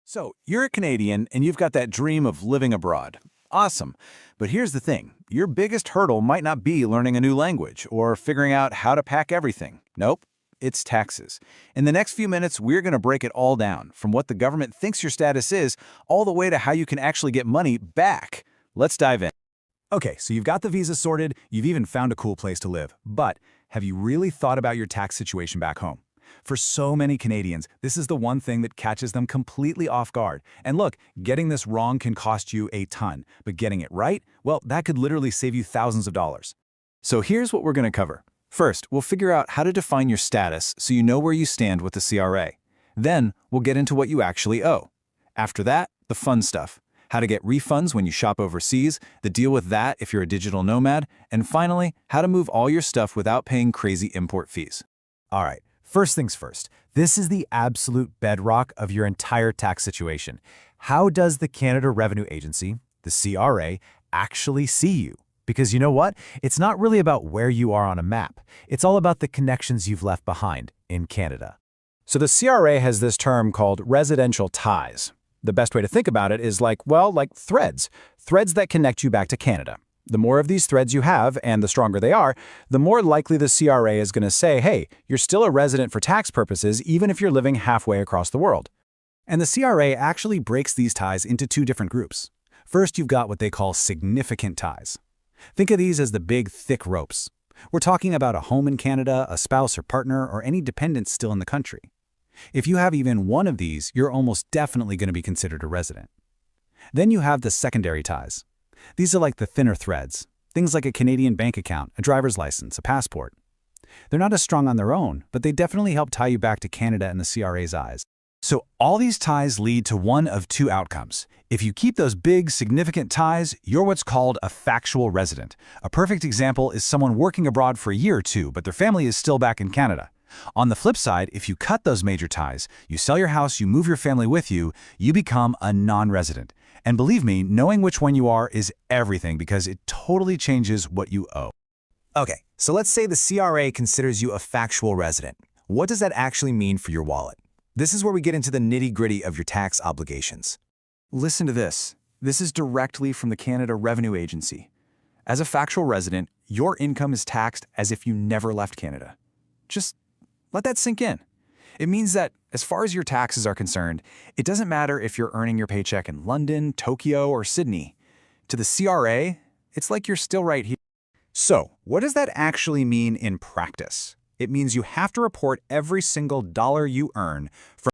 So, you're a Canadian and you've got that dream of living abroad. Awesome. But here's the thing. Your biggest hurdle might not be learning a new language or figuring out how to pack everything. Nope. It's taxes. In the next few minutes, we're going to break it all down, from what the government thinks your status is, all the way to how you can actually get money back. Let's dive in. Okay, so you've got the visa sorted, you've even found a cool place to live. But have you really thought about your tax situation back home? For so many Canadians, this is the one thing that catches them completely off guard. And look, getting this wrong can cost you a ton, but getting it right, well, that could literally save you thousands of dollars. So here's what we're going to cover. First, we'll figure out how to define your status so you know where you stand with the CRA. Then, we'll get into what you actually owe. After that, the fun stuff. How to get refunds when you shop overseas, the deal with that if you're a digital nomad, and finally, how to move all your stuff without paying crazy import fees. All right, first things first. This is the absolute bedrock of your entire tax situation. How does the Canada Revenue Agency, the CRA, actually see you? Because you know what? It's not really about where you are on a map. It's all about the connections you've left behind in Canada. So the CRA has this term called residential ties. The best way to think about it is like threads. Threads that connect you back to Canada. The more of these threads you have, and the stronger they are, the more likely the CRA is going to say, hey, you're still a resident for tax purposes, even if you're living halfway across the world. And the CRA actually breaks these ties into two different groups. First, you've got what they call significant ties. Think of these as the big, thick ropes. We're talking about a home in Canada, a spouse or partner, or any dependents still in the country. If you have even one of these, you're almost definitely going to be considered a resident. Then you have the secondary ties. These are like the thinner threads, things like a Canadian bank account, a driver's license, a passport. They're not as strong on their own, but they definitely help tie you back to Canada in the CRA's eyes. So all these ties lead to one of two outcomes. If you keep those big, significant ties, you're what's called a factual resident. A perfect example is someone working abroad for a year or two, but their family is still back in Canada. On the flip side, if you cut those major ties, you sell your house, you move your family with you, you become a non-resident. And believe me, knowing which one you are is everything because it totally changes what you owe. Okay, so let's say the CRA considers you a factual resident. What does that actually mean for your wallet? This is where we get into the nitty-gritty of your tax obligations. Listen to this. This is directly from the Canada Revenue Agency. As a factual resident, your income is taxed as if you never left Canada. Just let that sink in. It means that, as far as your taxes are concerned, it doesn't matter if you're earning your paycheck in London, Tokyo, or Sydney. To the CRA, it's like you're still right here. So, what does that actually mean in practice? It means you have to report every single dollar you earn from